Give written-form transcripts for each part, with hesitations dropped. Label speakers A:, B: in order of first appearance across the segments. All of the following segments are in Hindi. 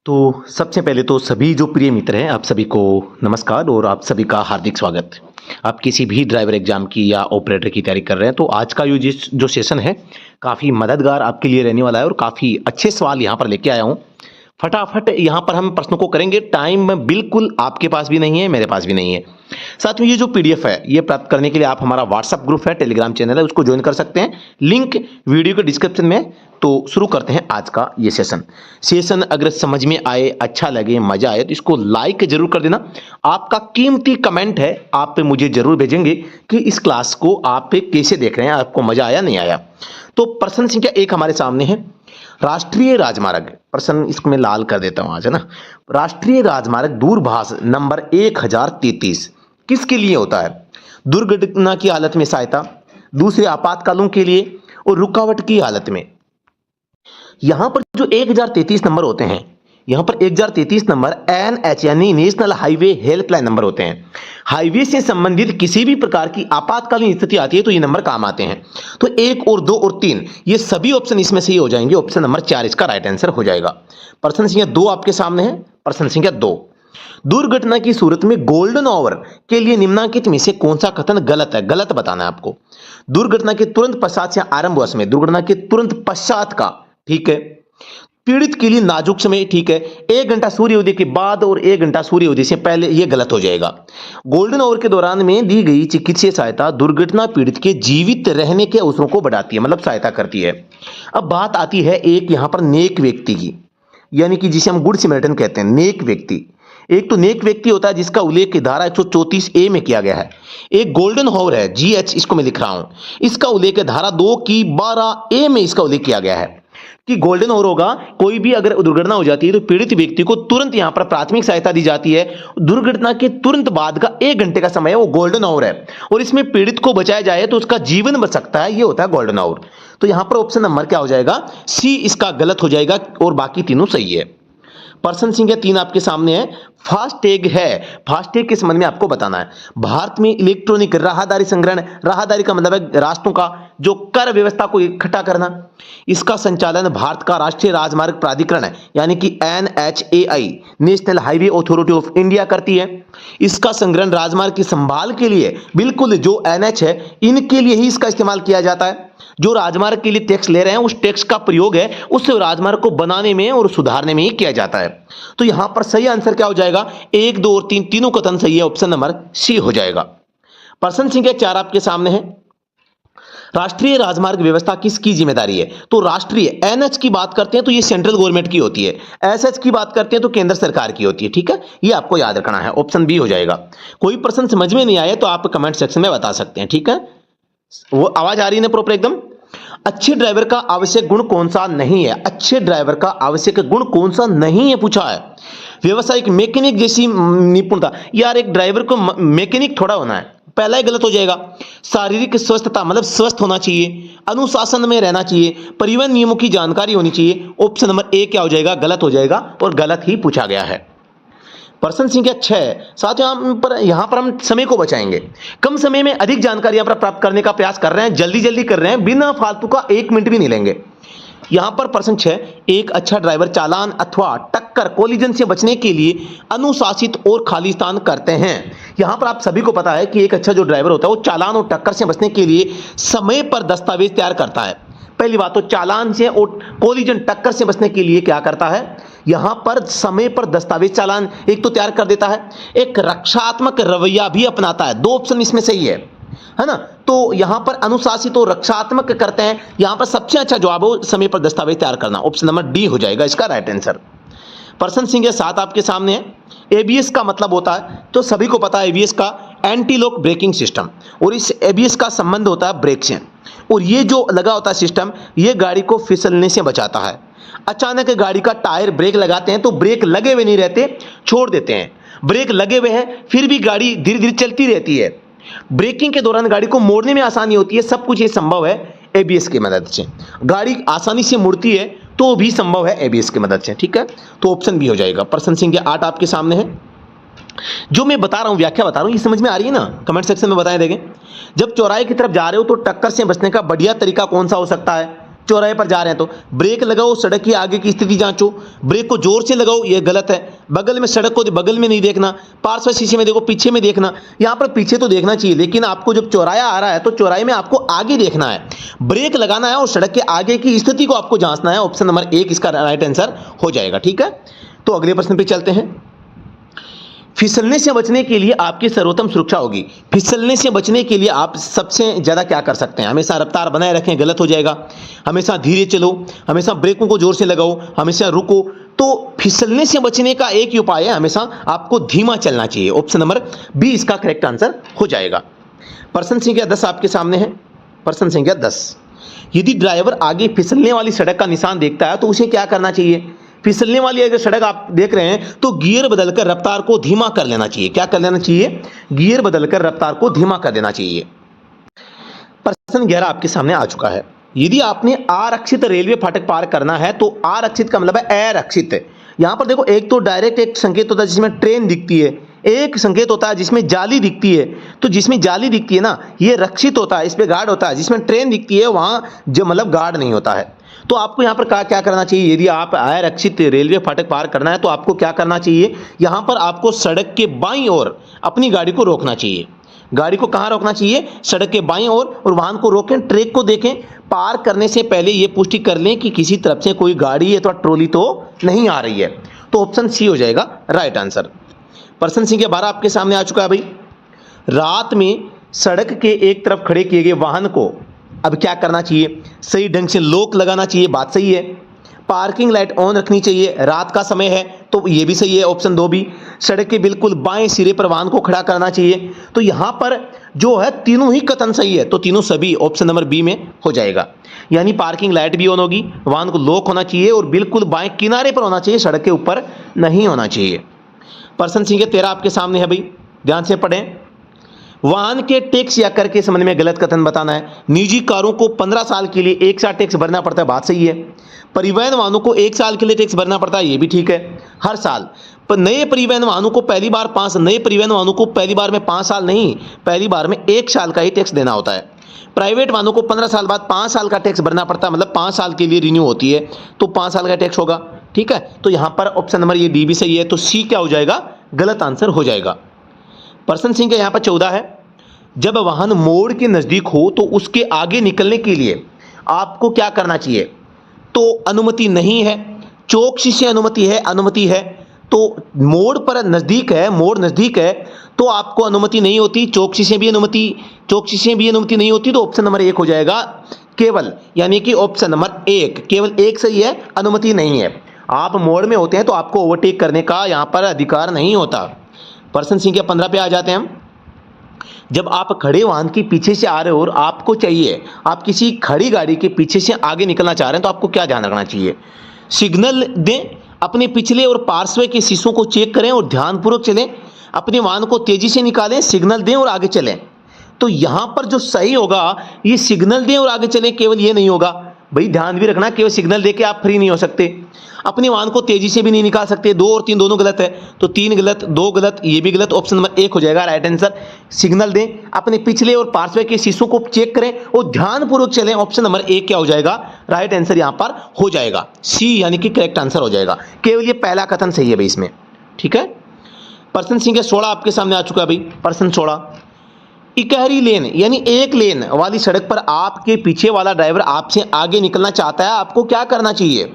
A: तो सबसे पहले तो सभी जो प्रिय मित्र हैं, आप सभी को नमस्कार और आप सभी का हार्दिक स्वागत। आप किसी भी ड्राइवर एग्जाम की या ऑपरेटर की तैयारी कर रहे हैं तो आज का जो सेशन है काफ़ी मददगार आपके लिए रहने वाला है और काफ़ी अच्छे सवाल यहाँ पर लेके आया हूँ। फटाफट यहाँ पर हम प्रश्नों को करेंगे। टाइम बिल्कुल आपके पास भी नहीं है, मेरे पास भी नहीं है। साथ में ये जो पीडीएफ है ये प्राप्त करने के लिए आप हमारा व्हाट्सएप ग्रुप है, टेलीग्राम चैनल है, उसको ज्वाइन कर सकते हैं। लिंक वीडियो के डिस्क्रिप्शन में। तो शुरू करते हैं आज का ये सेशन अगर समझ में आए, अच्छा लगे, मजा आए तो इसको लाइक जरूर कर देना। आपका कीमती कमेंट है, आप पे मुझे जरूर भेजेंगे कि इस क्लास को आप पे कैसे देख रहे हैं, आपको मजा आया नहीं आया। तो प्रश्न संख्या 1 हमारे सामने है। राष्ट्रीय राजमार्ग, प्रश्न इसको मैं लाल कर देता हूं आज, है ना। राष्ट्रीय राजमार्ग दूरभाष नंबर 1033 किसके लिए होता है? दुर्घटना की हालत में सहायता, दूसरे आपातकालों के लिए और रुकावट की हालत में। यहां पर जो 1033 नंबर होते हैं, यहां पर 1033 नंबर एनएच यानी नेशनल हाईवे हेल्पलाइन नंबर होते हैं। हाईवे से संबंधित किसी भी प्रकार की आपातकालीन स्थिति आती है तो ये नंबर काम आते हैं। तो 1 और 2 और 3 ये सभी ऑप्शन इसमें सही हो जाएंगे। ऑप्शन नंबर 4 इसका राइट आंसर हो जाएगा। प्रश्न संख्या 2 आपके सामने है। प्रश्न संख्या 2, दुर्घटना की सूरत में गोल्डन आवर के लिए निम्नलिखित में से कौन सा कथन गलत है? गलत बताना है आपको। दुर्घटना के तुरंत पश्चात या आरंभ समय, दुर्घटना के तुरंत पश्चात का, ठीक है। पीड़ित के लिए नाजुक समय, ठीक है। 1 घंटा सूर्योदय के बाद और 1 घंटा सूर्योदय से पहले, यह गलत हो जाएगा। गोल्डन आवर के दौरान में दी गई चिकित्सीय सहायता दुर्घटना पीड़ित के जीवित रहने के अवसरों को बढ़ाती है, मतलब सहायता करती है। अब बात आती है एक यहां पर नेक व्यक्ति की, यानी कि जिसे हम गुड सिमरिटन कहते हैं, नेक व्यक्ति। एक तो नेक व्यक्ति होता है जिसका उल्लेख धारा 134A में किया गया है। एक गोल्डन हॉवर है, GH इसको मैं लिख रहा हूं, इसका उल्लेख धारा 2 की 12A में इसका उल्लेख किया गया है कि गोल्डन आवर होगा, कोई भी अगर दुर्घटना हो जाती है तो पीड़ित व्यक्ति को तुरंत यहां पर प्राथमिक सहायता दी जाती है। दुर्घटना के तुरंत बाद का 1 घंटे का समय है, वो गोल्डन आवर है और इसमें पीड़ित को बचाया जाए तो उसका जीवन बच सकता है, ये होता है गोल्डन आवर। तो यहां पर ऑप्शन नंबर क्या हो जाएगा? सी इसका गलत हो जाएगा और बाकी तीनों सही है। प्रश्न संख्या 3 आपके सामने है। फास्टैग है, फास्टैग के संबंध में आपको बताना है। भारत में इलेक्ट्रॉनिक राहदारी संग्रहण, राहदारी का मतलब है रास्तों का जो कर व्यवस्था को इकट्ठा करना, इसका संचालन भारत का राष्ट्रीय राजमार्ग प्राधिकरण है यानी कि NHAI, national highway authority of India करती है। इसका संग्रहण राजमार्ग की संभाल के लिए, बिल्कुल जो NH है इनके लिए ही इसका इस्तेमाल किया जाता है। जो राजमार्ग के लिए टैक्स ले रहे हैं उस टैक्स का प्रयोग है उस राजमार्ग को बनाने में और सुधारने में ही किया जाता है। तो यहां पर सही आंसर क्या हो जाएगा? 1, 2 और 3 तीनों कथन सही है, ऑप्शन नंबर सी हो जाएगा। प्रश्न संख्या 4 आपके सामने है। राष्ट्रीय राजमार्ग व्यवस्था किसकी जिम्मेदारी है? तो राष्ट्रीय NH की बात करते हैं तो ये सेंट्रल गवर्नमेंट की होती है, SH की बात करते हैं तो केंद्र सरकार की होती है, ठीक है। ये आपको याद रखना है, ऑप्शन बी हो जाएगा। कोई प्रश्न समझ में नहीं आया तो आप कमेंट सेक्शन में बता सकते हैं, ठीक है। वो आवाज आ रही है ना प्रॉपर एकदम? अच्छे ड्राइवर का आवश्यक गुण कौन सा नहीं है? अच्छे ड्राइवर का आवश्यक गुण कौन सा नहीं है पूछा है। व्यवसायिक मैकेनिक जैसी निपुणता, यार एक ड्राइवर को मैकेनिक थोड़ा होना है, पहला ही गलत हो जाएगा। शारीरिक स्वस्थता मतलब स्वस्थ होना चाहिए, अनुशासन में रहना चाहिए, परिवहन नियमों की जानकारी होनी चाहिए। ऑप्शन नंबर ए क्या हो जाएगा? गलत हो जाएगा और गलत ही पूछा गया है। प्रश्न संख्या 6, साथ यहां पर हम समय को बचाएंगे। कम समय में अधिक जानकारी यहां पर प्राप्त करने का प्रयास कर रहे हैं, जल्दी जल्दी कर रहे हैं, बिना फालतू का 1 मिनट भी नहीं लेंगे। यहां पर प्रश्न 6, एक अच्छा ड्राइवर चालान अथवा टक्कर कोलिजन से बचने के लिए अनुशासित और खालिस्तान करते हैं। यहां पर आप सभी को पता है कि एक अच्छा जो ड्राइवर होता है वो चालान और टक्कर से बचने के लिए समय पर दस्तावेज तैयार करता है। पहली बात तो चालान से और कोलिजन टक्कर से बचने के लिए क्या करता है? यहां पर समय पर दस्तावेज चालान एक तो तैयार कर देता है, एक रक्षात्मक रवैया भी अपनाता है। 2 ऑप्शन इसमें सही है ना। तो यहां पर अनुशासित और रक्षात्मक करते हैं, यहां पर सबसे अच्छा जवाब हो समय पर दस्तावेज तैयार करना, ऑप्शन नंबर डी हो जाएगा इसका राइट आंसर। प्रश्न संख्या 7 आपके सामने है। ABS का मतलब होता है, तो सभी को पता है ABS का एंटी लॉक ब्रेकिंग सिस्टम, और इस ABS का संबंध होता है ब्रेक से। और ये जो लगा होता है सिस्टम, ये गाड़ी को फिसलने से बचाता है। अचानक गाड़ी का टायर ब्रेक लगाते हैं तो ब्रेक लगे हुए नहीं रहते, छोड़ देते हैं। ब्रेक लगे हुए हैं फिर भी गाड़ी धीरे धीरे चलती रहती है। ब्रेकिंग के दौरान गाड़ी को मोड़ने में आसानी होती है। सब कुछ ये संभव है ABS की मदद से। गाड़ी आसानी से मुड़ती है तो भी संभव है ABS की मदद से, ठीक है। तो ऑप्शन बी हो जाएगा। प्रश्न संख्या 8 आपके सामने है। जो मैं बता रहा हूं, व्याख्या बता रहा हूं, ये समझ में आ रही है ना? कमेंट सेक्शन में बताएं देखें। जब चौराहे की तरफ जा रहे हो तो टक्कर से बचने का बढ़िया तरीका कौन सा हो सकता है? चौराहे पर जा रहे हैं तो ब्रेक लगाओ, सड़क की आगे की स्थिति जांचो, ब्रेक को जोर से लगाओ, ये गलत है। बगल में सड़क को बगल में नहीं देखना, पार्श्व शीशे में देखो, पीछे में देखना। यहाँ पर पीछे तो देखना चाहिए, लेकिन आपको जब चौराया आ रहा है तो चौराहे में आपको आगे देखना है, ब्रेक लगाना है और सड़क के आगे की स्थिति को आपको जांचना है। ऑप्शन नंबर 1 इसका राइट आंसर हो जाएगा। ठीक है, तो अगले प्रश्न पे चलते हैं। फिसलने से बचने के लिए आपकी सर्वोत्तम सुरक्षा होगी। फिसलने से बचने के लिए आप सबसे ज्यादा क्या कर सकते हैं? हमेशा रफ्तार बनाए रखें, गलत हो जाएगा। हमेशा धीरे चलो, हमेशा ब्रेकों को जोर से लगाओ, हमेशा रुको। तो फिसलने से बचने का एक ही उपाय है, हमेशा आपको धीमा चलना चाहिए। ऑप्शन नंबर बी इसका करेक्ट आंसर हो जाएगा। प्रश्न संख्या 10 आपके सामने है। प्रश्न संख्या 10, यदि ड्राइवर आगे फिसलने वाली सड़क का निशान देखता है तो उसे क्या करना चाहिए? फिसलने वाली अगर सड़क आप देख रहे हैं तो गियर बदलकर रफ्तार को धीमा कर लेना चाहिए। क्या कर लेना चाहिए? गियर बदलकर रफ्तार को धीमा कर देना चाहिए। प्रश्न 11 आपके सामने आ चुका है। यदि आपने आरक्षित रेलवे फाटक पार करना है तो आरक्षित का मतलब है अरक्षित। यहां पर देखो, एक तो डायरेक्ट एक संकेत होता है जिसमें ट्रेन दिखती है, एक संकेत होता है जिसमें जाली दिखती है। तो जिसमें जाली दिखती है ना, ये रक्षित होता है, इस पे गार्ड होता है। जिसमें ट्रेन दिखती है वहां जो मतलब गार्ड नहीं होता है। तो आपको यहाँ पर क्या करना चाहिए? यदि आप आरक्षित रेलवे फाटक पार करना है तो आपको क्या करना चाहिए? यहाँ पर आपको सड़क के बाईं ओर अपनी गाड़ी को रोकना चाहिए। गाड़ी को कहाँ रोकना चाहिए? सड़क के बाईं ओर, और वाहन को रोकें, ट्रैक को देखें। पार करने से पहले ये पुष्टि कर लें कि किसी तरफ से कोई गाड़ी अथवा ट्रॉली तो नहीं आ रही है। तो ऑप्शन सी हो जाएगा राइट आंसर। प्रश्न संख्या 12 आपके सामने आ चुका है भाई। रात में सड़क के एक तरफ खड़े किए गए वाहन को अब क्या करना चाहिए? सही ढंग से लॉक लगाना चाहिए, बात सही है। पार्किंग लाइट ऑन रखनी चाहिए, रात का समय है तो ये भी सही है, ऑप्शन 2 भी। सड़क के बिल्कुल बाएं सिरे पर वाहन को खड़ा करना चाहिए। तो यहां पर जो है तीनों ही कथन सही है, तो तीनों सभी ऑप्शन नंबर बी में हो जाएगा। यानी पार्किंग लाइट भी ऑन होगी, वाहन को लॉक होना चाहिए और बिल्कुल बाएं किनारे पर होना चाहिए, सड़क के ऊपर नहीं होना चाहिए। प्रश्न संख्या 13 आपके सामने है भाई, ध्यान से पढ़ें। वाहन के टैक्स या कर के संबंध में गलत कथन बताना है। निजी कारों को 15 साल के लिए एक साल टैक्स भरना पड़ता है, बात सही है। परिवहन वाहनों को 1 साल के लिए टैक्स भरना पड़ता है, ये भी ठीक है, हर साल। पर नए परिवहन वाहनों को पहली बार 5 साल नहीं, पहली बार में 1 साल का ही टैक्स देना होता है। प्राइवेट वाहनों को 15 साल बाद 5 साल का टैक्स भरना पड़ता है, मतलब 5 साल के लिए रिन्यू होती है, तो 5 साल का टैक्स होगा। ठीक है, तो यहां पर ऑप्शन नंबर ये डी भी सही है, तो सी क्या हो जाएगा? गलत आंसर हो जाएगा। प्रश्न संख्या यहां पर 14 है। जब वाहन मोड़ के नजदीक हो तो उसके आगे निकलने के लिए आपको क्या करना चाहिए? तो अनुमति नहीं है, चौकसी से अनुमति है। तो मोड़ पर नजदीक है, मोड़ नजदीक है तो आपको अनुमति नहीं होती, चौकसी से भी अनुमति नहीं होती। तो ऑप्शन नंबर 1 हो जाएगा केवल, यानी कि ऑप्शन नंबर 1 केवल 1 सही है, अनुमति नहीं है। आप मोड़ में होते हैं तो आपको ओवरटेक करने का यहां पर अधिकार नहीं होता। प्रश्न संख्या 15 पे आ जाते हैं हम। जब आप खड़े वाहन के पीछे से आ रहे हो और आपको चाहिए, आप किसी खड़ी गाड़ी के पीछे से आगे निकलना चाह रहे हैं, तो आपको क्या ध्यान रखना चाहिए? सिग्नल दें, अपने पिछले और पार्श्व के शीशों को चेक करें और ध्यानपूर्वक चलें, अपने वाहन को तेजी से निकालें, सिग्नल दें और आगे चलें। तो यहां पर जो सही होगा ये सिग्नल दें और आगे चलें, केवल ये नहीं होगा भाई, ध्यान भी रखना, केवल सिग्नल देके आप फ्री नहीं हो सकते। अपने वाहन को तेजी से भी नहीं निकाल सकते, 2 और 3 दोनों गलत है, तो 3 गलत, 2 गलत, ये भी गलत। ऑप्शन नंबर 1 हो जाएगा राइट आंसर। सिग्नल दें, अपने पिछले और पार्श्व के शीशों को चेक करें और ध्यानपूर्वक चलें, ऑप्शन नंबर 1 क्या हो जाएगा? राइट आंसर यहां पर हो जाएगा सी, यानी कि करेक्ट आंसर हो जाएगा। केवल ये पहला कथन सही है भाई इसमें। ठीक है, प्रश्न संख्या 16 आपके सामने आ चुका है भाई। प्रश्न 16, इकहरी लेन यानी एक लेन वाली सड़क पर आपके पीछे वाला ड्राइवर आपसे आगे निकलना चाहता है, आपको क्या करना चाहिए?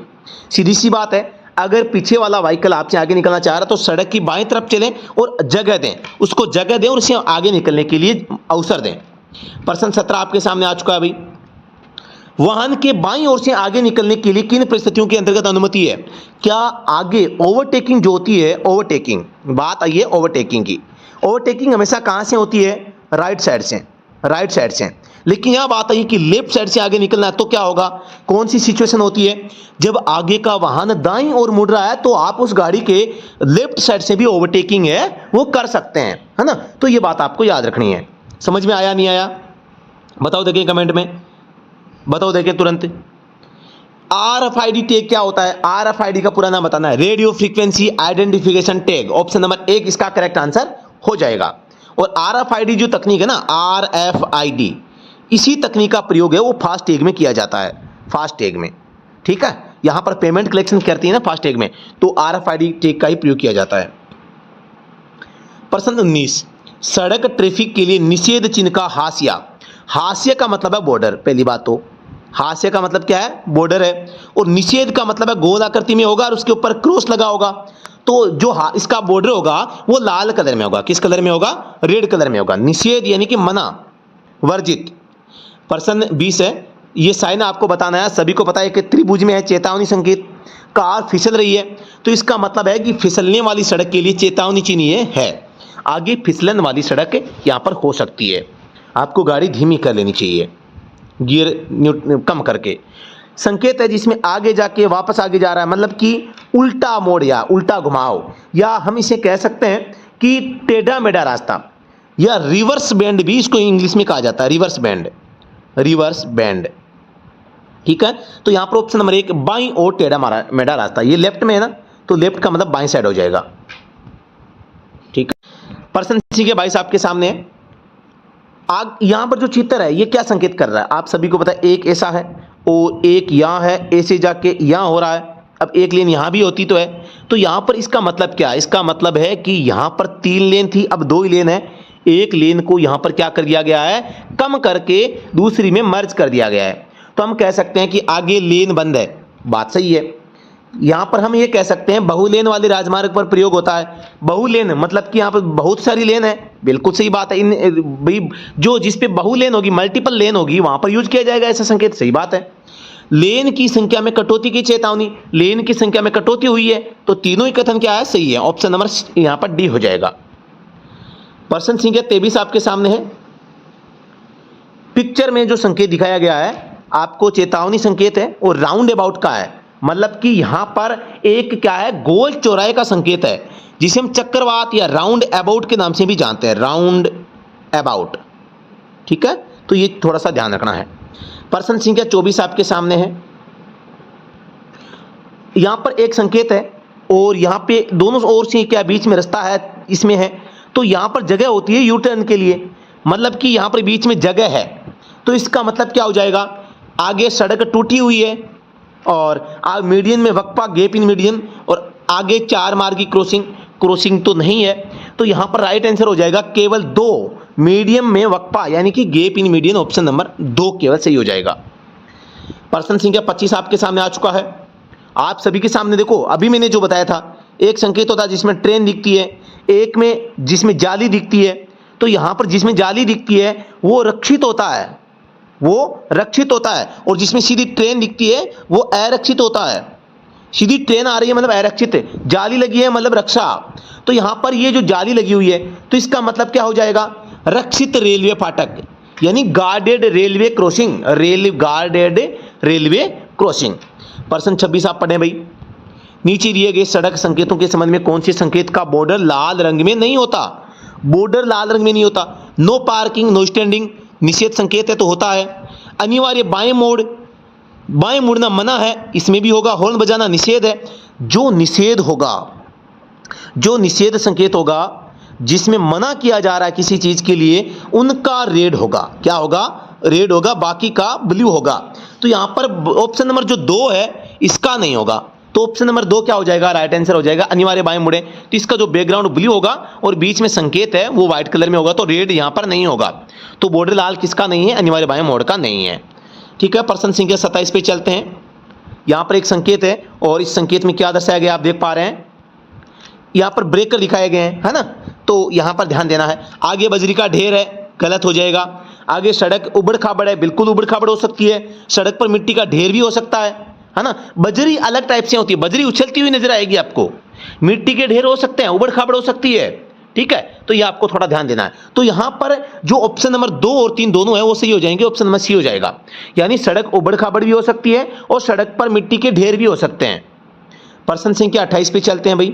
A: सीधी सी बात है, अगर पीछे वाला व्हीकल आपसे आगे निकलना चाह रहा है तो सड़क की बाएं तरफ चलें और जगह दें, उसको जगह दें और उसे आगे निकलने के लिए अवसर दें। प्रश्न 17 आपके सामने आ चुका है भाई। वाहन के बाईं ओर से आगे निकलने के लिए किन परिस्थितियों के अंतर्गत अनुमति है? क्या आगे ओवरटेकिंग जो होती है, ओवरटेकिंग, बात आई है ओवरटेकिंग की। ओवरटेकिंग हमेशा कहां से होती है? राइट साइड से। लेकिन यहां बात आई कि लेफ्ट साइड से आगे निकलना है, तो क्या होगा? कौन सी सिचुएशन होती है? जब आगे का वाहन दाईं ओर मुड़ रहा है तो आप उस गाड़ी के लेफ्ट साइड से भी ओवरटेकिंग है वो कर सकते हैं, है ना? तो ये बात आपको याद रखनी है। समझ में आया नहीं आया? बताओ, देखिए कमेंट में बताओ, देखिए तुरंत। RFID टैग क्या होता है? RFID का पूरा नाम बताना है, radio frequency identification tag. Option number 1 इसका करेक्ट आंसर हो जाएगा। और RFID जो तकनीक है ना, RFID, इसी तकनीक का प्रयोग है वो फास्ट टैग में किया जाता है। फास्टैग में, ठीक है। यहां पर पेमेंट कलेक्शन करती है ना फास्टैग में, तो RFID टैग का ही प्रयोग किया जाता है। प्रश्न 19, सड़क ट्रैफिक के लिए निषेध चिन्ह का हाशिया। हाशिया का मतलब है बॉर्डर। पहली बात तो हाशिया का मतलब क्या है, बॉर्डर है, और निषेध का मतलब है गोल आकृति में होगा और उसके ऊपर क्रॉस लगा होगा। तो जो इसका बॉर्डर होगा वो लाल कलर में होगा। किस कलर में होगा, रेड कलर में होगा। निषेध यानी कि मना, वर्जित। प्रश्न 20 है, ये साइन आपको बताना है, सभी को पता है कि त्रिभुज में है, चेतावनी संकेत। कार फिसल रही है तो इसका मतलब है कि फिसलने वाली सड़क के लिए चेतावनी चिन्ह ये है। आगे फिसलन वाली सड़क यहां पर हो सकती है, आपको गाड़ी धीमी कर लेनी चाहिए, गियर कम करके। संकेत है जिसमें आगे जाके वापस आगे जा रहा है, मतलब कि उल्टा मोड़ या उल्टा घुमाव, या हम इसे कह सकते हैं कि टेढ़ा मेढ़ा रास्ता, या रिवर्स बैंड भी इसको इंग्लिश में कहा जाता है। रिवर्स बैंड, रिवर्स बैंड, ठीक है। तो यहां पर ऑप्शन नंबर 1 बाईं ओर टेढ़ा मेढ़ा रास्ता, ये लेफ्ट में है ना, तो लेफ्ट का मतलब बाईं साइड हो जाएगा, ठीक है। प्रश्न के 22 आपके सामने है। यहां पर जो चित्र है ये क्या संकेत कर रहा है, आप सभी को पता है, एक ऐसा है और एक यहां है, ऐसे जाके यहां हो रहा है। अब एक लेन यहां भी होती तो है, तो यहां पर इसका मतलब क्या है, इसका मतलब है कि यहां पर 3 लेन थी, अब 2 ही लेन है। एक लेन को यहां पर क्या कर दिया गया है, कम करके दूसरी में मर्ज कर दिया गया है। तो हम कह सकते हैं कि आगे लेन बंद है, बात सही है। यहां पर हम ये कह सकते हैं बहुलेन वाले राजमार्ग पर प्रयोग होता है। बहुलेन मतलब कि यहां पर बहुत सारी लेन है, बिल्कुल सही बात है। भाई जो जिस पे बहुलेन होगी, मल्टीपल लेन होगी, वहां पर यूज किया जाएगा ऐसा संकेत, सही बात है। लेन की संख्या में कटौती की चेतावनी, लेन की संख्या में कटौती हुई है, तो तीनों ही कथन क्या है, सही है। ऑप्शन नंबर यहां पर डी हो जाएगा। प्रश्न संख्या 23 आपके सामने है। पिक्चर में जो संकेत दिखाया गया है आपको चेतावनी संकेत है और राउंड अबाउट का है, मतलब कि यहां पर एक क्या है, गोल चौराहे का संकेत है, जिसे हम चक्रवात या राउंड अबाउट के नाम से भी जानते हैं, राउंड अबाउट, ठीक है। तो ये थोड़ा सा ध्यान रखना है। प्रश्न संख्या 24 आपके सामने है। यहां पर एक संकेत है और यहां पे दोनों ओर से क्या बीच में रास्ता है, इसमें है, तो यहां पर जगह होती है यू टर्न के लिए, मतलब कि यहां पर बीच में जगह है। तो इसका मतलब क्या हो जाएगा, आगे सड़क टूटी हुई है और मीडियन में वक्फा, गैप इन मीडियन, और आगे 4 मार्ग की क्रॉसिंग तो नहीं है। तो यहां पर राइट आंसर हो जाएगा केवल 2, मीडियम में वक्फा यानी कि gap in median, option number 2 केवल सही हो जाएगा। प्रश्न संख्या 25 आपके सामने आ चुका है। आप सभी के सामने देखो, अभी मैंने जो बताया था, एक संकेत होता है जिसमें ट्रेन दिखती है, एक में जिसमें जाली दिखती है। तो यहां पर जिसमें जाली दिखती है वो रक्षित होता है, वो रक्षित होता है, और जिसमें सीधी ट्रेन दिखती है वो अरक्षित होता है। सीधी ट्रेन आ रही है मतलब अरक्षित है, जाली लगी है मतलब रक्षा। तो यहां पर ये जो जाली लगी हुई है, तो इसका मतलब क्या हो जाएगा, रक्षित रेलवे फाटक, यानी guarded railway crossing, guarded railway crossing. प्रश्न 26 आप पढ़ें भाई। नीचे दिए गए सड़क संकेतों के संबंध में कौन से संकेत का बॉर्डर लाल रंग में नहीं होता, बॉर्डर लाल रंग में नहीं होता। नो पार्किंग, नो स्टैंडिंग निषेध संकेत है तो होता है। अनिवार्य बाएं मोड़, बाएं मुड़ना मना है, इसमें भी होगा। हॉर्न बजाना निषेध है। जो निषेध होगा, जो निषेध संकेत होगा जिसमें मना किया जा रहा है किसी चीज के लिए, उनका रेड होगा। क्या होगा, रेड होगा, बाकी का ब्लू होगा। तो यहां पर ऑप्शन नंबर जो 2 है इसका नहीं होगा, तो ऑप्शन नंबर 2 क्या हो जाएगा, राइट आंसर हो जाएगा, अनिवार्य बाएं मुड़े। तो इसका जो बैकग्राउंड ब्लू होगा और बीच में संकेत है वो व्हाइट कलर में होगा, तो रेड यहां पर नहीं होगा। तो बॉर्डर लाल किसका नहीं है, अनिवार्य बाएं मोड़ का नहीं है, ठीक है। प्रश्न संख्या 27 पे चलते हैं। यहां पर एक संकेत है और इस संकेत में क्या दर्शाया गया आप देख पा रहे हैं, यहां पर ब्रेकर दिखाए गए हैं, है ना। तो यहां पर ध्यान देना है। आगे बजरी का ढेर है, गलत हो जाएगा। आगे सड़क उबड़ खाबड़ है, बिल्कुल उबड़ खाबड़ हो सकती है। सड़क पर मिट्टी का ढेर भी हो सकता है ना। बजरी अलग टाइप से होती है, बजरी उछलती हुई नजर आएगी आपको, मिट्टी के ढेर हो सकते हैं, उबड़ खाबड़ हो सकती है, ठीक है। तो ये आपको थोड़ा ध्यान देना है। तो यहां पर जो ऑप्शन नंबर 2 और 3 दोनों है वो सही हो जाएंगे, ऑप्शन नंबर सी हो जाएगा। यानी सड़क उबड़ खाबड़ भी हो सकती है और सड़क पर मिट्टी के ढेर भी हो सकते हैं। प्रश्न संख्या 28 पे चलते हैं भाई।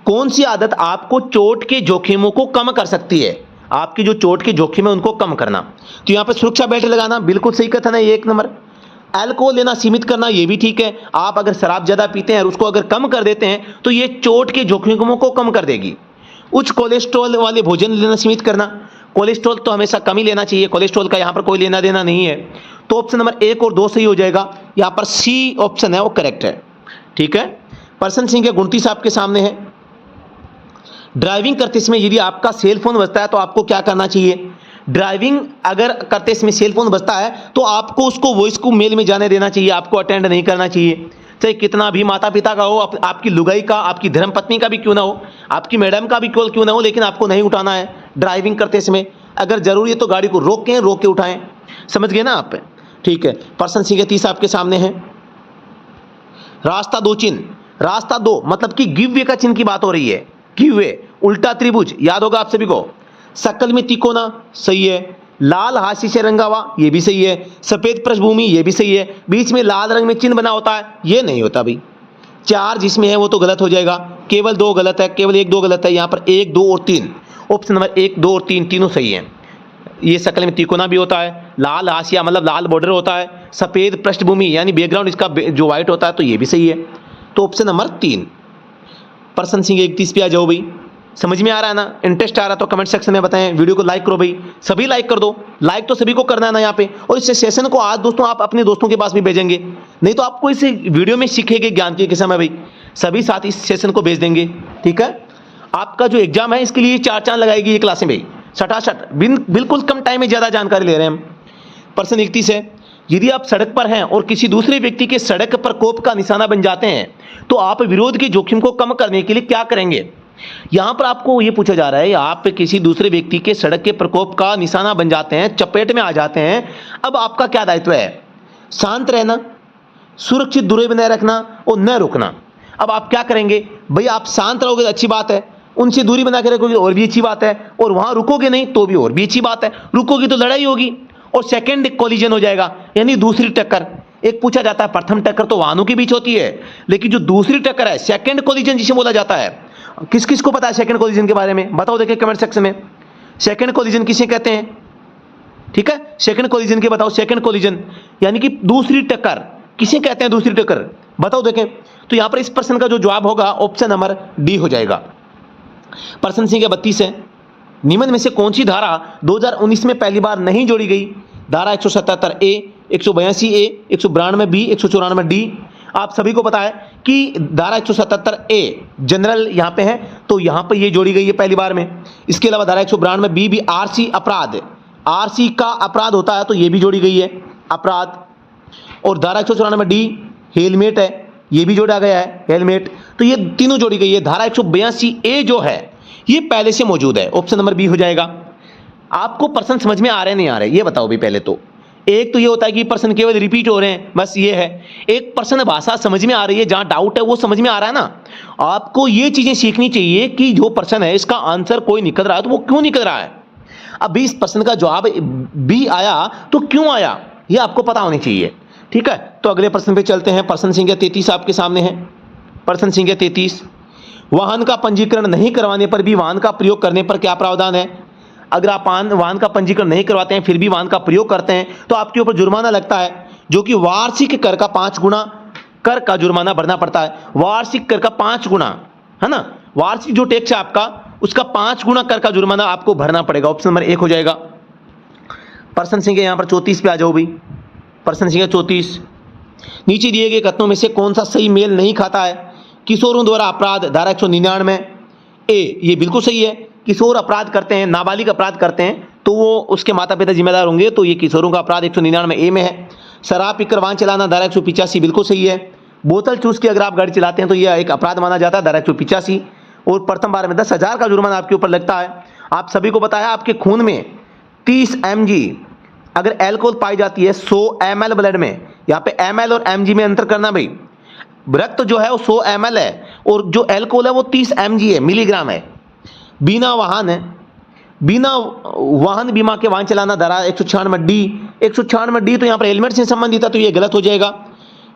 A: कौन सी आदत आपको चोट के जोखिमों को कम कर सकती है, आपकी जो चोट के जोखिम है उनको कम करना। तो यहां पर सुरक्षा बेल्ट लगाना बिल्कुल सही कथन है, 1 नंबर। अल्कोहल लेना सीमित करना, ये भी ठीक है। आप अगर शराब ज्यादा पीते हैं और उसको अगर कम कर देते हैं तो ये चोट के जोखिमों को कम कर देगी। उच्च कोलेस्ट्रॉल वाले भोजन लेना सीमित करना, कोलेस्ट्रॉल तो हमेशा कम ही लेना चाहिए, कोलेस्ट्रॉल का यहां पर कोई लेना देना नहीं है। तो ऑप्शन नंबर 1 और 2 सही हो जाएगा। यहां पर सी ऑप्शन है वो करेक्ट है। ठीक है, प्रश्न संख्या 29 आपके सामने है। ड्राइविंग करते समय यदि आपका सेल फोन बजता है तो आपको क्या करना चाहिए? ड्राइविंग अगर करते समय सेल फोन बजता है तो आपको उसको वॉइस को मेल में जाने देना चाहिए, आपको अटेंड नहीं करना चाहिए। चाहे कितना भी माता पिता का हो, आपकी लुगाई का, आपकी धर्मपत्नी का भी क्यों ना हो, आपकी मैडम का भी क्यों ना हो, लेकिन आपको नहीं उठाना है ड्राइविंग करते समय। अगर जरूरी है तो गाड़ी को रोक के उठाएं। समझ गए ना आप? ठीक है, प्रश्न संख्या 30 आपके सामने है। रास्ता 2 चिन्ह, रास्ता 2 मतलब कि गिव वे का चिन्ह की बात हो रही है। गिव वे, उल्टा त्रिभुज याद होगा आप सभी को। शकल में तिकोना सही है। लाल हाशी से रंगा हुआ ये भी सही है। सफेद पृष्ठभूमि ये भी सही है। बीच में लाल रंग में चिन्ह बना होता है ये नहीं होता भाई। 4 जिसमें है वो तो गलत हो जाएगा। केवल 2 गलत है, केवल 1 2 गलत है। यहाँ पर 1 2 और 3, ऑप्शन नंबर 1 2 और 3 तीनों सही है। ये शकल में तिकोना भी होता है, लाल हाशिया मतलब लाल बॉर्डर होता है, सफेद पृष्ठभूमि यानी बैकग्राउंड इसका जो व्हाइट होता है तो ये भी सही है। तो ऑप्शन नंबर 3। प्रश्न संख्या 31 पे आ जाओ भाई। समझ में आ रहा है ना? इंटरेस्ट आ रहा है तो कमेंट सेक्शन में बताएं। वीडियो को लाइक करो भाई, सभी लाइक कर दो। लाइक तो सभी को करना है ना यहाँ पे। और इस सेशन को आज दोस्तों आप अपने दोस्तों के पास भी भेजेंगे, नहीं तो आपको इस वीडियो में सीखेंगे ज्ञान के किस्म है भाई। सभी साथ इस सेशन को भेज देंगे। ठीक है, आपका जो एग्जाम है इसके लिए 4 चांद लगाएगी ये क्लासें भाई, सटासट बिल्कुल कम टाइम में ज्यादा जानकारी ले रहे हैं हम। प्रश्न 31 है। यदि आप सड़क पर हैं और किसी दूसरे व्यक्ति के सड़क पर कोप का निशाना बन जाते हैं तो आप विरोध के जोखिम को कम करने के लिए क्या करेंगे? यहां पर आपको यह पूछा जा रहा है, आप किसी दूसरे व्यक्ति के सड़क के प्रकोप का निशाना बन जाते हैं, चपेट में आ जाते हैं, अब आपका क्या दायित्व है? शांत रहना, सुरक्षित दूरी बनाए रखना और न रुकना। अब आप क्या करेंगे भाई? आप शांत रहोगे तो अच्छी बात है, उनसे दूरी बना के रखोगे और भी अच्छी बात है, और वहां रुकोगे नहीं तो भी और भी अच्छी बात है। रुकोगे तो लड़ाई होगी और सेकंड कोलिजन हो जाएगा, यानी दूसरी टक्कर। एक पूछा जाता है प्रथम टक्कर तो वाहनों के बीच होती है, लेकिन जो दूसरी टक्कर है सेकंड कोलिजन जिसे बोला जाता है, किस किस को पता है सेकंड कोलिजन के बारे में? बताओ देखिए कमेंट सेक्शन में, सेकंड कोलिजन किसे कहते हैं? ठीक है, सेकंड कोलिजन के बताओ। सेकंड कोलिजन यानी कि दूसरी टक्कर किसे कहते हैं? दूसरी टक्कर बताओ देखें। तो यहां पर इस प्रश्न का जो जवाब होगा ऑप्शन नंबर डी हो जाएगा। प्रश्न संख्या 32 है। निम्न में से कौन सी धारा 2019 में पहली बार नहीं जोड़ी गई? धारा 177 ए, 182 ए, 192 बी, 194 डी। आप सभी को पता है कि धारा 177 ए जनरल यहां पे है तो यहां पे ये जोड़ी गई है पहली बार में। इसके अलावा धारा 192 बी भी आरसी अपराध, आरसी का अपराध होता है तो ये भी जोड़ी गई है अपराध। और धारा 194 डी हेलमेट है, ये भी जोड़ा गया है हेलमेट, तो ये तीनों जोड़ी गई है। धारा 182 ए जो है ये पहले से मौजूद है, ऑप्शन नंबर बी हो जाएगा। आपको प्रश्न समझ में आ रहे नहीं आ रहे ये बताओ भी पहले तो। एक तो ये होता है कि प्रश्न केवल रिपीट हो रहे हैं, बस ये है। एक प्रश्न भाषा समझ में आ रही है, जहां डाउट है वो समझ में आ रहा है ना। आपको ये चीजें सीखनी चाहिए कि जो प्रश्न है इसका आंसर कोई निकल रहा है तो वो क्यों निकल रहा है। अब इस प्रश्न का जवाब बी आया तो क्यों आया ये आपको पता होनी चाहिए। ठीक है, तो अगले प्रश्न पे चलते हैं। प्रश्न संख्या 33 आपके सामने है। प्रश्न संख्या 33। वाहन का पंजीकरण नहीं करवाने पर भी वाहन का प्रयोग करने पर क्या प्रावधान है? अगर आप वाहन का पंजीकरण नहीं करवाते हैं फिर भी वाहन का प्रयोग करते हैं तो आपके ऊपर जुर्माना लगता है, जो कि वार्षिक कर का 5 गुना कर का जुर्माना भरना पड़ता है। वार्षिक कर का 5 गुना है ना, वार्षिक जो टैक्स है आपका उसका 5 गुना कर का जुर्माना आपको भरना पड़ेगा। ऑप्शन नंबर 1 हो जाएगा। प्रश्न संख्या यहां पर 34 पे आ जाओ भाई। प्रश्न संख्या 34। नीचे दिए गए कथनों में से कौन सा सही मेल नहीं खाता है? किशोरों द्वारा अपराध, धारा 199 ए, ये बिल्कुल सही है। किशोर अपराध करते हैं, नाबालिग अपराध करते हैं तो वो उसके माता पिता जिम्मेदार होंगे, तो ये किशोरों का अपराध 199 ए में है। शराब पीकर वाहन चलाना, धारा 185 बिल्कुल सही है। बोतल चूस के अगर आप गाड़ी चलाते हैं तो यह एक अपराध माना जाता है, धारा 185। और प्रथम बार में 10,000 का जुर्माना आपके ऊपर लगता है। आप सभी को पता है आपके खून में 30 mg अगर एल्कोहल पाई जाती है 100 ml ब्लड में, यहाँ पे ml और mg में अंतर करना भाई। रक्त जो है वो 100 ml है और जो एल्कोहल है वो 30 mg है, मिलीग्राम है। बिना वाहन बीमा के वाहन चलाना, धारा 196 डी। 196 डी तो यहाँ पर हेलमेट से संबंधित है तो ये गलत हो जाएगा।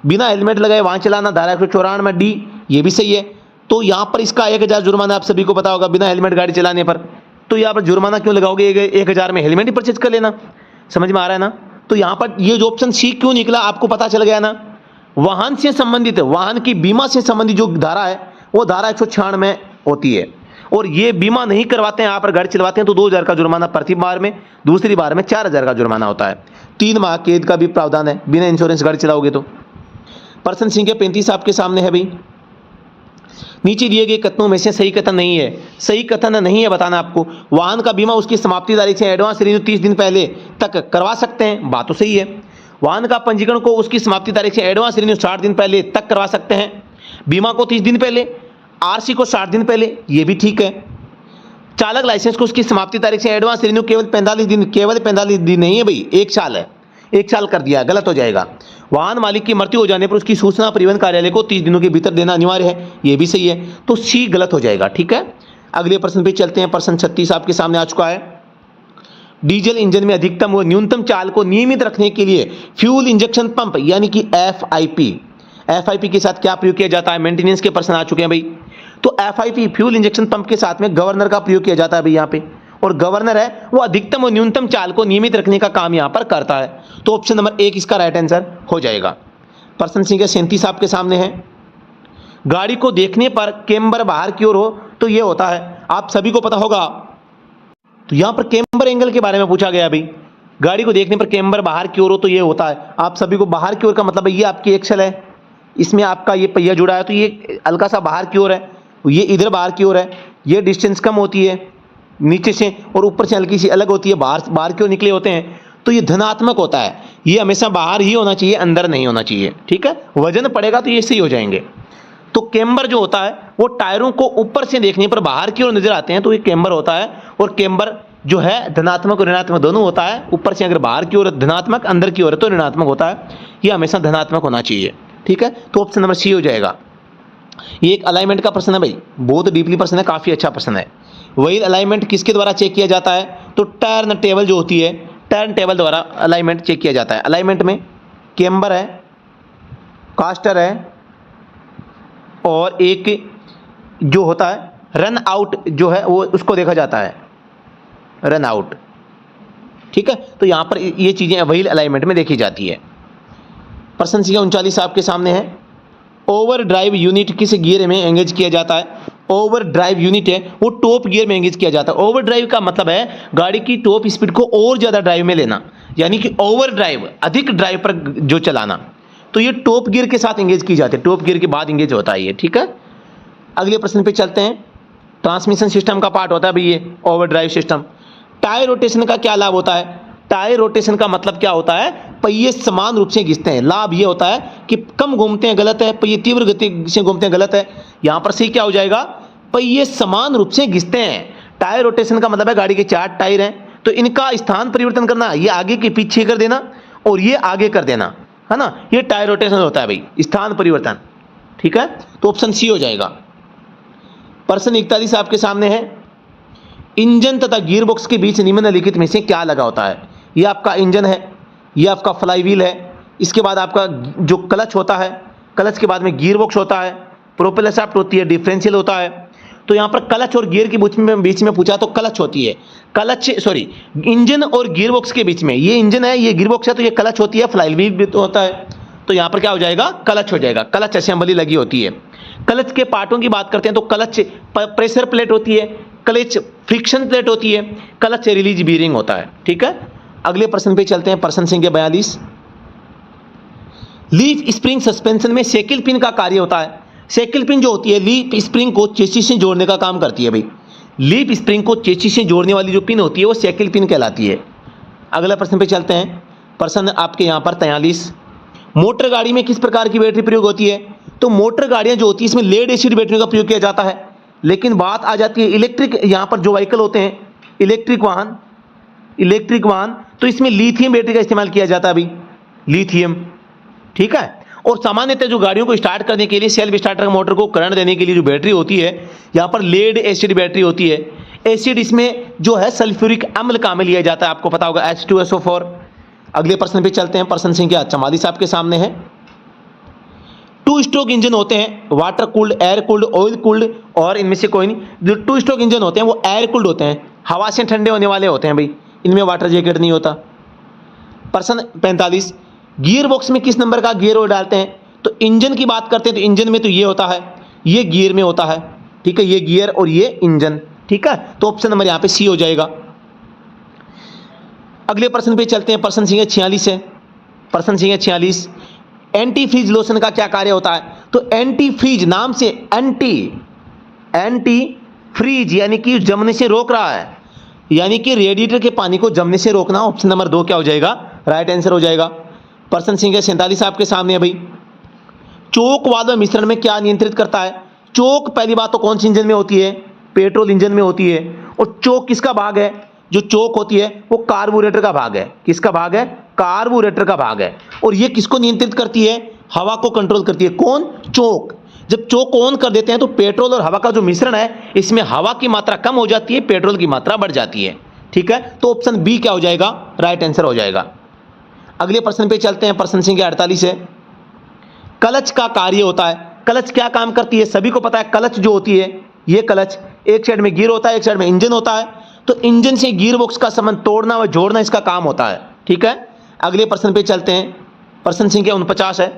A: बिना हेलमेट लगाए वाहन चलाना, धारा 194 डी, ये भी सही है। तो यहाँ पर इसका 1000 जुर्माना आप सभी को पता होगा बिना हेलमेट गाड़ी चलाने पर। तो यहाँ पर जुर्माना क्यों लगाओगे? 1000 में हेलमेट ही परचेज कर लेना। समझ में आ रहा है ना? तो यहाँ पर ये जो ऑप्शन सी क्यों निकला आपको पता चल गया ना। वाहन से संबंधित, वाहन की बीमा से संबंधित जो धारा है वो धारा 196 में होती है। और ये बीमा नहीं करवाते हैं, आप गाड़ी चलवाते हैं तो 2000 का जुर्माना प्रति बार में, दूसरी बार में 4000 का जुर्माना होता है। 3 माह कैद का भी प्रावधान है बिना इंश्योरेंस गाड़ी चलाओगे तो। पर्सन संख्या 35 आपके सामने है भाई। नीचे दिए गए कथनों में से सही कथन नहीं है, सही कथन नहीं है बताना आपको। वाहन का बीमा उसकी समाप्ति तारीख से एडवांस रिन्यू 30 दिन पहले तक करवा सकते हैं, बात तो सही है। वाहन का पंजीकरण को उसकी समाप्ति तारीख से एडवांस रिन्यू 60 दिन पहले तक करवा सकते हैं, बीमा को 30 दिन पहले, आरसी को 60 दिन पहले, ये भी ठीक है। चालक लाइसेंस को उसकी समाप्ति तारीख से एडवांस रिन्यू केवल 45 दिन, केवल 45 दिन नहीं है भाई, 1 साल है, 1 साल कर दिया, गलत हो जाएगा। वाहन मालिक की मृत्यु हो जाने पर उसकी सूचना परिवहन कार्यालय को 30 दिनों के भीतर देना अनिवार्य है, ये भी सही है, तो सी गलत हो जाएगा। ठीक है, अगले प्रश्न पे चलते हैं। प्रश्न 36 आपके सामने आ चुका है। डीजल इंजन में अधिकतम व न्यूनतम चाल को नियमित रखने के लिए फ्यूल इंजेक्शन पंप यानी कि एफआईपी के साथ क्या प्रयोग किया जाता है? मेंटेनेंस के प्रश्न आ चुके हैं भाई। तो एफआईपी फ्यूल इंजेक्शन पंप के साथ में गवर्नर का प्रयोग किया जाता है भाई यहाँ पे, और गवर्नर है वो अधिकतम और न्यूनतम चाल को नियमित रखने का काम यहाँ पर करता है, तो ऑप्शन नंबर 1 इसका राइट आंसर हो जाएगा। प्रश्न संख्या 37 आपके सामने है। गाड़ी को देखने पर केम्बर बाहर की ओर हो तो ये होता है, आप सभी को पता होगा, तो यहाँ पर केम्बर एंगल के बारे में पूछा गया भाई। गाड़ी को देखने पर केम्बर बाहर की ओर हो तो ये होता है, आप सभी को बाहर की ओर का मतलब है ये आपकी एक्सल है, इसमें आपका ये पहिया जुड़ा है तो ये हल्का सा बाहर की ओर है, ये इधर बाहर की ओर है, ये डिस्टेंस कम होती है नीचे से और ऊपर से हल्की सी अलग होती है, बाहर की ओर निकले होते हैं, तो ये धनात्मक होता है, ये हमेशा बाहर ही होना चाहिए, अंदर नहीं होना चाहिए। ठीक है, वजन पड़ेगा तो ये सही हो जाएंगे। तो केम्बर जो होता है वो टायरों को ऊपर से देखने पर बाहर की ओर नजर आते हैं, तो ये केम्बर होता है, और केम्बर जो है धनात्मक और ऋणात्मक दोनों होता है, ऊपर से अगर बाहर की ओर धनात्मक, अंदर की ओर तो ऋणात्मक होता है, ये हमेशा धनात्मक होना चाहिए। ठीक है, तो ऑप्शन नंबर सी हो जाएगा। ये एक अलाइनमेंट का प्रश्न है भाई, बहुत डीपली प्रश्न है, काफी अच्छा प्रश्न है। व्हील अलाइनमेंट किसके द्वारा चेक किया जाता है? तो टर्न टेबल जो होती है, टर्न टेबल द्वारा अलाइनमेंट चेक किया जाता है। अलाइनमेंट में केम्बर है, कास्टर है, और एक जो होता है रन आउट जो है वो उसको देखा जाता है, रन आउट। ठीक है, तो यहां पर ये चीजें व्हील अलाइनमेंट में देखी जाती है। प्रश्न संख्या 39 आपके सामने है। ओवर ड्राइव यूनिट किस गियर में एंगेज किया जाता है? ओवर ड्राइव यूनिट है वो टॉप गियर में एंगेज किया जाता है। ओवर ड्राइव का मतलब है गाड़ी की टॉप स्पीड को और ज्यादा ड्राइव में लेना, यानी कि ओवर ड्राइव, अधिक ड्राइव पर जो चलाना, तो ये टॉप गियर के साथ एंगेज की जाती है, टॉप गियर के बाद एंगेज होता है ये। ठीक है, अगले प्रश्न पे चलते हैं। ट्रांसमिशन सिस्टम का पार्ट होता है भाई ये over drive system. Tyre rotation का क्या लाभ होता है? टायर रोटेशन का मतलब क्या होता है? पहिए समान रूप से घिसते हैं। लाभ ये होता है कि कम घूमते हैं, गलत है। पहिए तीव्र गति से घूमते हैं, गलत है। यहां पर सही क्या हो जाएगा? पहिए समान रूप से घिसते हैं। टायर रोटेशन का मतलब है गाड़ी के 4 टायर हैं तो इनका स्थान परिवर्तन करना, ये आगे के पीछे कर देना और ये आगे कर देना, है ना, ये टायर रोटेशन होता है भाई, स्थान परिवर्तन। ठीक है, तो ऑप्शन सी हो जाएगा। प्रश्न 41 आपके सामने है। इंजन तथा गियरबॉक्स के बीच निम्नलिखित में से क्या लगा होता है? ये आपका इंजन है, ये आपका फ्लाईव्हील है, इसके बाद आपका जो क्लच होता है, क्लच के बाद में गियरबॉक्स होता है, प्रोपेलर शाफ्ट होती है, डिफरेंशियल होता है। तो यहाँ पर क्लच और गियर के बीच में पूछा तो क्लच होती है, इंजन और गियरबॉक्स के बीच में, ये इंजन है ये गियरबॉक्स है तो ये क्लच होती है, फ्लाईव्हील भी तो होता है, तो यहाँ पर क्या हो जाएगा? क्लच हो जाएगा। क्लच असेंबली लगी होती है। क्लच के पार्टों की बात करते हैं तो क्लच प्रेशर प्लेट होती है, क्लच फ्रिक्शन प्लेट होती है, क्लच रिलीज बीयरिंग होता है। ठीक है, अगले प्रश्न पे चलते हैं। प्रश्न संख्या 42। लीफ स्प्रिंग सस्पेंशन में सेकिल पिन का कार्य होता है। सेकिल पिन जो होती है लीफ स्प्रिंग को चेसिस से जोड़ने का काम करती है भाई। लीफ स्प्रिंग को चेसिस से जोड़ने वाली जो पिन होती है वो सेकिल पिन कहलाती है। अगला प्रश्न पे चलते हैं। प्रश्न आपके यहाँ पर 43। मोटर गाड़ी में किस प्रकार की बैटरी प्रयोग होती है? तो मोटर गाड़ियां जो होती है इसमें लेड एसिड बैटरी का प्रयोग किया जाता है, लेकिन बात आ जाती है इलेक्ट्रिक, यहाँ पर जो व्हीकल होते हैं इलेक्ट्रिक वाहन, तो इसमें लिथियम बैटरी का इस्तेमाल किया जाता है अभी, लिथियम। ठीक है, और सामान्यतः जो गाड़ियों को स्टार्ट करने के लिए सेल्फ स्टार्टर मोटर को करंट देने के लिए जो बैटरी होती है यहाँ पर लेड एसिड बैटरी होती है। एसिड इसमें जो है सल्फ्यूरिक अम्ल काम में लिया जाता है, आपको पता होगा H2SO4। अगले प्रश्न पे चलते हैं। प्रश्न संख्या 44 आपके सामने है। 2 स्ट्रोक इंजन होते हैं, water cooled, air cooled, oil cooled, और इनमें से कोई नहीं। जो 2 स्ट्रोक इंजन होते हैं वो एयर कूल्ड होते हैं, हवा से ठंडे होने वाले होते हैं भाई, इनमें वाटर जैकेट नहीं होता। प्रश्न 45। गियर बॉक्स में किस नंबर का गियर ऑयल डालते हैं? तो इंजन की बात करते हैं तो इंजन में तो ये होता है, ये गियर में होता है, ठीक है, ये गियर और ये इंजन, ठीक है। तो ऑप्शन नंबर यहाँ पे सी हो जाएगा। अगले प्रश्न पे चलते हैं। प्रश्न संख्या 46 है। प्रश्न संख्या 46, एंटी फ्रीज लोशन का क्या कार्य होता है? तो एंटी फ्रीज नाम से एंटी फ्रीज यानी कि जमने से रोक रहा है, यानी कि रेडिएटर के पानी को जमने से रोकना। ऑप्शन नंबर 2 क्या हो जाएगा? राइट आंसर हो जाएगा। प्रश्न संख्या 47 आपके सामने है भाई। चोक वाल्व मिश्रण में क्या नियंत्रित करता है? चोक पहली बात तो कौन सी इंजन में होती है? पेट्रोल इंजन में होती है। और चोक किसका भाग है? जो चोक होती है वो कार्बोरेटर का भाग है। किसका भाग है? कार्बोरेटर का भाग है। और ये किसको नियंत्रित करती है? हवा को कंट्रोल करती है। कौन? चोक। जब चोक को ऑन कर देते हैं तो पेट्रोल और हवा का जो मिश्रण है, इसमें हवा की मात्रा कम हो जाती है, पेट्रोल की मात्रा बढ़ जाती है, ठीक है। तो ऑप्शन बी क्या हो जाएगा? राइट आंसर हो जाएगा। अगले प्रश्न पे चलते हैं। प्रश्न संख्या 48 है। क्लच का कार्य होता है। क्लच क्या काम करती है? सभी को पता है क्लच जो होती है, ये क्लच एक साइड में गियर होता है, एक साइड में इंजन होता है। तो इंजन से गियर बॉक्स का संबंध तोड़ना व जोड़ना इसका काम होता है, ठीक है। अगले प्रश्न पे चलते हैं। प्रश्न संख्या 49 है।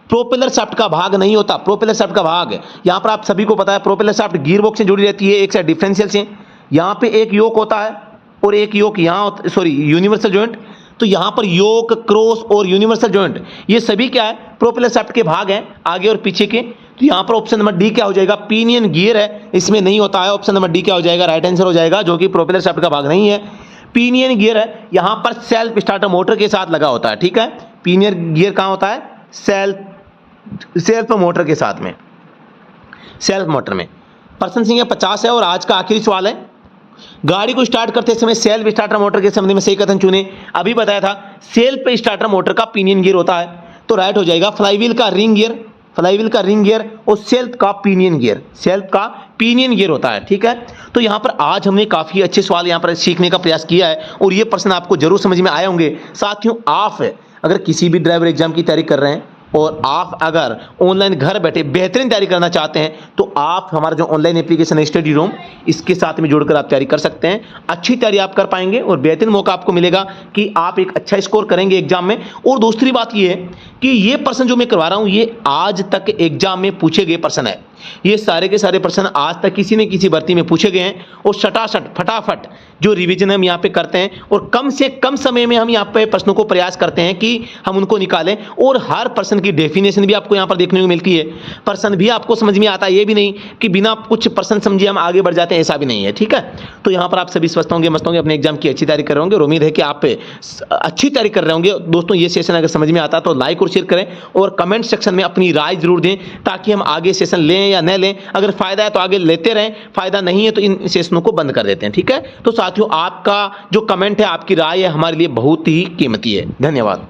A: प्रोपेलर शाफ्ट का भाग नहीं होता। प्रोपेलर शाफ्ट का भाग, यहां पर आप सभी को पता है प्रोपेलर शाफ्ट गियर बॉक्स से जुड़ी रहती है, एक साइड डिफरेंशियल से। यहां पे एक योक होता है और एक योक यहां, सॉरी यूनिवर्सल जॉइंट। तो यहां पर योक, क्रॉस और यूनिवर्सल जॉइंट, ये सभी क्या है? प्रोपेलर शाफ्ट के भाग हैं, आगे और पीछे के। तो यहां पर ऑप्शन नंबर डी क्या हो जाएगा? पिनियन गियर है, इसमें नहीं होता है। ऑप्शन नंबर डी क्या हो जाएगा? राइट आंसर हो जाएगा, जो कि प्रोपेलर शाफ्ट का भाग नहीं है। पिनियन गियर है, यहां पर सेल्फ स्टार्टर मोटर के साथ लगा होता है, ठीक है। पिनियन गियर कहां होता है? सेल्फ मोटर के साथ में, सेल्फ मोटर में। प्रश्न संख्या 50 है और आज का आखिरी सवाल है। गाड़ी को स्टार्ट करते समय सेल्फ स्टार्टर मोटर के संबंध में सही कथन चुने। अभी बताया था सेल्फ स्टार्टर मोटर का पिनियन गियर होता है, तो राइट हो जाएगा। फ्लाईव्हील का रिंग गियर, फ्लाईव्हील का रिंग गियर और सेल्फ का पिनियन गियर, सेल्फ का पिनियन गियर होता है, ठीक है। तो यहाँ पर आज हमने काफ़ी अच्छे सवाल यहाँ पर सीखने का प्रयास किया है और ये प्रश्न आपको जरूर समझ में आए होंगे। साथियों, आप अगर किसी भी ड्राइवर एग्जाम की तैयारी कर रहे हैं और आप अगर ऑनलाइन घर बैठे बेहतरीन तैयारी करना चाहते हैं, तो आप हमारा जो ऑनलाइन एप्लीकेशन है स्टडी रूम, इसके साथ में जुड़कर आप तैयारी कर सकते हैं। अच्छी तैयारी आप कर पाएंगे और बेहतरीन मौका आपको मिलेगा कि आप एक अच्छा स्कोर करेंगे एग्जाम में। और दूसरी बात ये है कि ये प्रश्न जो मैं करवा रहा हूँ, ये आज तक एग्जाम में पूछे गए प्रश्न है। ये सारे के सारे प्रश्न आज तक किसी न किसी भर्ती में पूछे गए हैं और सटासट फटाफट जो रिवीजन हम यहाँ पे करते हैं और कम से कम समय में हम यहाँ पे प्रश्नों को प्रयास करते हैं कि हम उनको निकालें। और हर प्रश्न की डेफिनेशन भी आपको यहाँ पर देखने को मिलती है। प्रश्न भी आपको समझ में आता है, ये भी नहीं कि बिना कुछ प्रश्न समझे हम आगे बढ़ जाते हैं, ऐसा भी नहीं है, ठीक है। तो यहाँ पर आप सभी स्वस्थ होंगे, मस्त होंगे, अपने एग्जाम की अच्छी तैयारी कर रहे होंगे और उम्मीद है कि आप अच्छी तैयारी कर रहे होंगे। दोस्तों, ये सेशन अगर समझ में आता है तो लाइक और शेयर करें और कमेंट सेक्शन में अपनी राय जरूर दें, ताकि हम आगे सेशन लें या न लें। अगर फायदा है तो आगे लेते रहें, फायदा नहीं है तो इन सेशनों को बंद कर देते हैं, ठीक है। तो साथियों, आपका जो कमेंट है, आपकी राय है, हमारे लिए बहुत ही कीमती है। धन्यवाद।